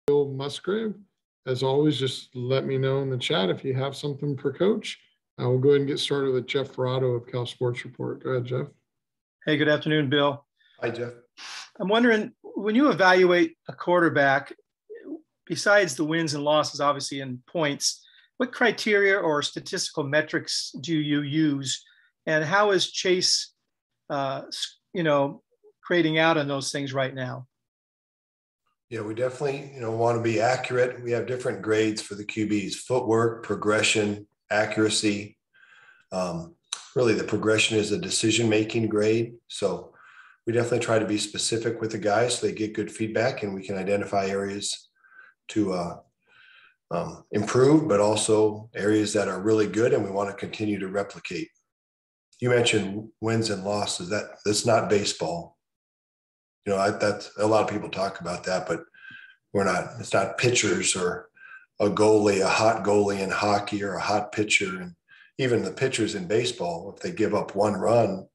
Bill Musgrave. As always, just let me know in the chat if you have something for Coach. I will go ahead and get started with Jeff Ferrato of Cal Sports Report. Go ahead, Jeff. Hey, good afternoon, Bill. Hi, Jeff. I'm wondering, when you evaluate a quarterback, besides the wins and losses, obviously, in points, what criteria or statistical metrics do you use? And how is Chase, creating out on those things right now? Yeah, we definitely, want to be accurate. We have different grades for the QBs: footwork, progression, accuracy. Really, the progression is a decision-making grade. So we definitely try to be specific with the guys so they get good feedback and we can identify areas to improve, but also areas that are really good and we want to continue to replicate. You mentioned wins and losses. That's not baseball. That's a lot of people talk about that, but it's not pitchers or a goalie, a hot goalie in hockey or a hot pitcher. And even the pitchers in baseball, if they give up one run,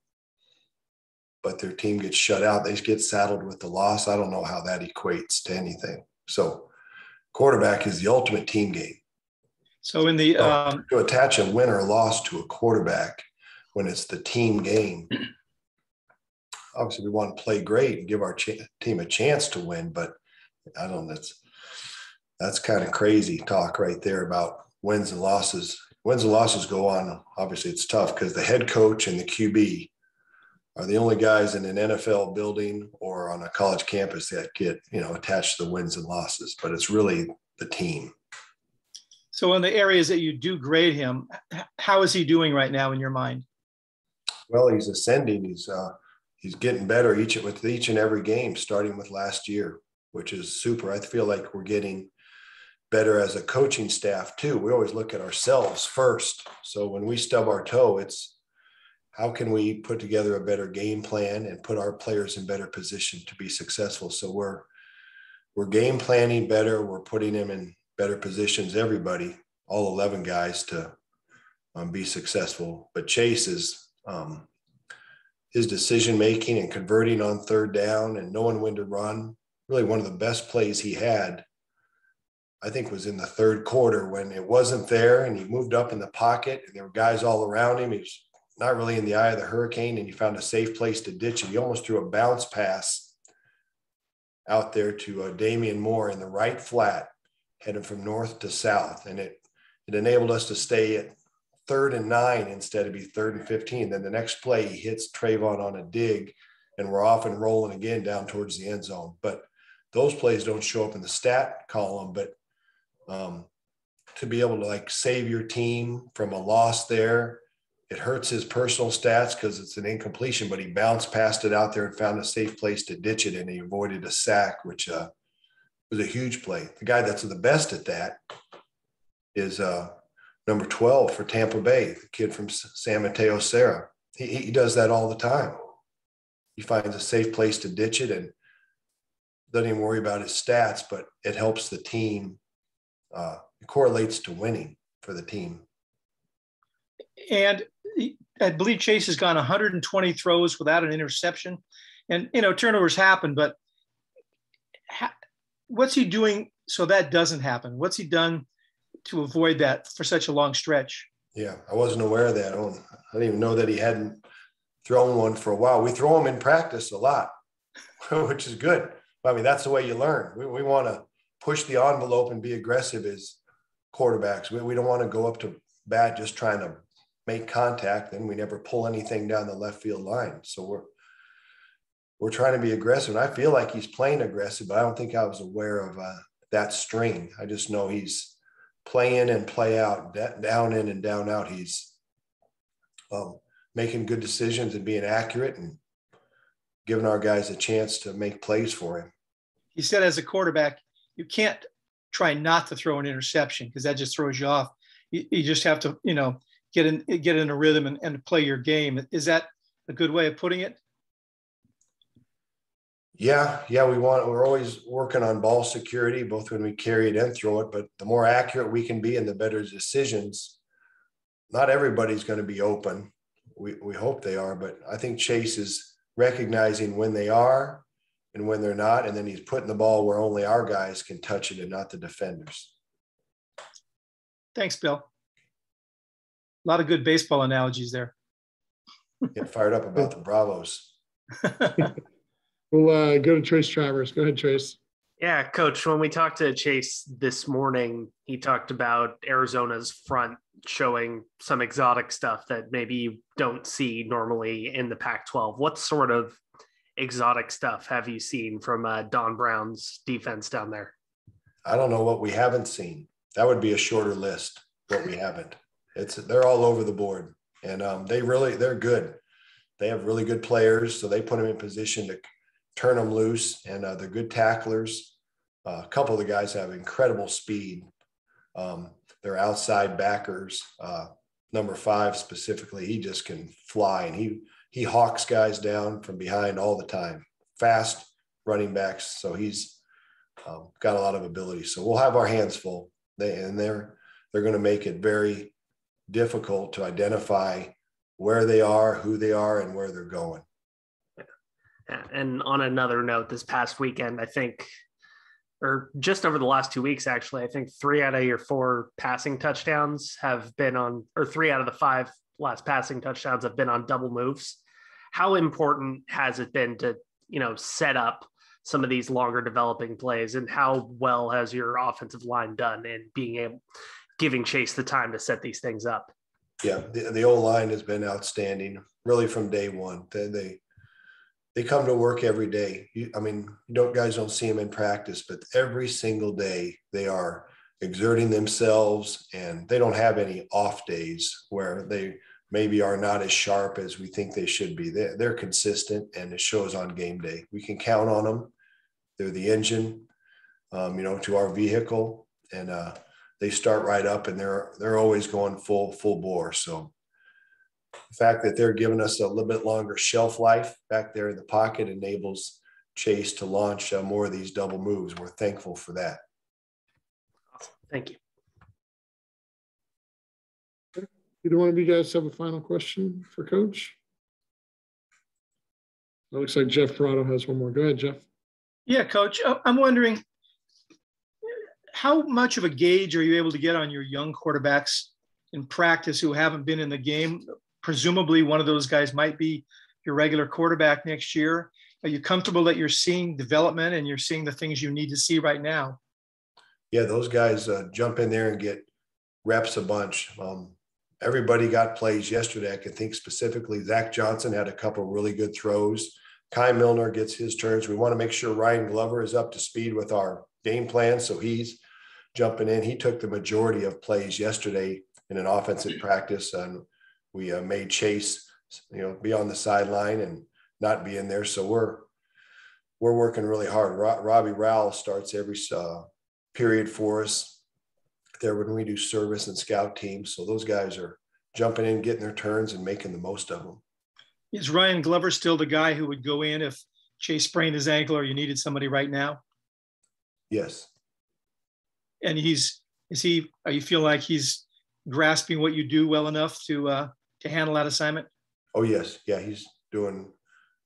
but their team gets shut out, they get saddled with the loss. I don't know how that equates to anything. So quarterback is the ultimate team game. So to attach a win or loss to a quarterback when it's the team game, obviously we want to play great and give our team a chance to win, but I don't know, that's kind of crazy talk right there about wins and losses. Wins and losses go on. Obviously it's tough because the head coach and the QB are the only guys in an NFL building or on a college campus that get, attached to the wins and losses, but it's really the team. So in the areas that you do grade him, how is he doing right now in your mind? Well, he's ascending. He's getting better with each and every game, starting with last year, which is super. I feel like we're getting better as a coaching staff too. We always look at ourselves first. So when we stub our toe, it's how can we put together a better game plan and put our players in better position to be successful. So we're game planning better. We're putting them in better positions, everybody, all 11 guys, to be successful. But Chase is his decision-making and converting on third down and knowing when to run. Really one of the best plays he had, I think, was in the third quarter when it wasn't there and he moved up in the pocket and there were guys all around him. He was not really in the eye of the hurricane and he found a safe place to ditch it. He almost threw a bounce pass out there to Damian Moore in the right flat, headed from north to south. And it enabled us to stay at 3rd and 9 instead of be 3rd and 15. Then the next play, he hits Trayvon on a dig and we're off and rolling again down towards the end zone. But those plays don't show up in the stat column, but to be able to save your team from a loss there, it hurts his personal stats because it's an incompletion, but he bounced past it out there and found a safe place to ditch it. And he avoided a sack, which was a huge play. The guy that's the best at that is number 12 for Tampa Bay, the kid from San Mateo Serra. He does that all the time. He finds a safe place to ditch it and doesn't even worry about his stats, but it helps the team. It correlates to winning for the team. And I believe Chase has gone 120 throws without an interception. And, turnovers happen, but what's he doing so that doesn't happen? What's he done to avoid that for such a long stretch? Yeah, I wasn't aware of that. I didn't even know that he hadn't thrown one for a while. We throw them in practice a lot, which is good. I mean, that's the way you learn. We want to push the envelope and be aggressive as quarterbacks. We don't want to go up to bat just trying to make contact, and we never pull anything down the left field line. So we're trying to be aggressive. And I feel like he's playing aggressive, but I don't think I was aware of that string. I just know he's play in and play out, down in and down out. He's making good decisions and being accurate and giving our guys a chance to make plays for him. He said as a quarterback, you can't try not to throw an interception because that just throws you off. You just have to, get in a rhythm and play your game. Is that a good way of putting it? Yeah. We're always working on ball security, both when we carry it and throw it, but the more accurate we can be and the better decisions. Not everybody's going to be open. We hope they are, but I think Chase is recognizing when they are and when they're not, and then he's putting the ball where only our guys can touch it and not the defenders. Thanks, Bill. A lot of good baseball analogies there. Get fired up about the Bravos. We'll go to Trace Travers. Go ahead, Trace. Yeah, Coach, when we talked to Chase this morning, he talked about Arizona's front showing some exotic stuff that maybe you don't see normally in the Pac-12. What sort of exotic stuff have you seen from Don Brown's defense down there? I don't know what we haven't seen. That would be a shorter list, what we haven't. They're all over the board, and they're good. They have really good players, so they put them in position to turn them loose, and they're good tacklers. A couple of the guys have incredible speed. They're outside backers. Number 5 specifically, he just can fly, and he hawks guys down from behind all the time. Fast running backs, so he's got a lot of ability. So we'll have our hands full. They're going to make it very difficult to identify where they are, who they are, and where they're going. And on another note, this past weekend, I think, or just over the last 2 weeks, actually, I think 3 out of your 4 passing touchdowns have been on, or 3 out of the 5 last passing touchdowns have been on double moves. How important has it been to, set up some of these longer developing plays, and how well has your offensive line done in giving Chase the time to set these things up? Yeah, the O-line has been outstanding, really from day one. They come to work every day. Guys don't see them in practice, but every single day they are exerting themselves, and they don't have any off days where they maybe are not as sharp as we think they should be. They're consistent, and it shows on game day. We can count on them. They're the engine, to our vehicle, and they start right up, and they're always going full bore. So the fact that they're giving us a little bit longer shelf life back there in the pocket enables Chase to launch more of these double moves. We're thankful for that. Thank you. Either one of you guys have a final question for Coach? It looks like Jeff Ferrado has one more. Go ahead, Jeff. Yeah, Coach. I'm wondering, how much of a gauge are you able to get on your young quarterbacks in practice who haven't been in the game? Presumably one of those guys might be your regular quarterback next year. Are you comfortable that you're seeing development and you're seeing the things you need to see right now? Yeah, those guys jump in there and get reps a bunch. Everybody got plays yesterday. I can think specifically Zach Johnson had a couple really good throws. Kai Milner gets his turns. We want to make sure Ryan Glover is up to speed with our game plan, so he's jumping in. He took the majority of plays yesterday in an offensive practice, and we made Chase, be on the sideline and not be in there. So we're working really hard. Robbie Rowell starts every period for us there when we do service and scout teams. So those guys are jumping in, getting their turns, and making the most of them. Is Ryan Glover still the guy who would go in if Chase sprained his ankle or you needed somebody right now? Yes. And are you feel like he's grasping what you do well enough to handle that assignment? Oh, yes. Yeah, he's doing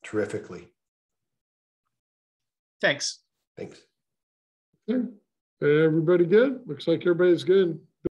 terrifically. Thanks. Thanks. Okay. Everybody good? Looks like everybody's good.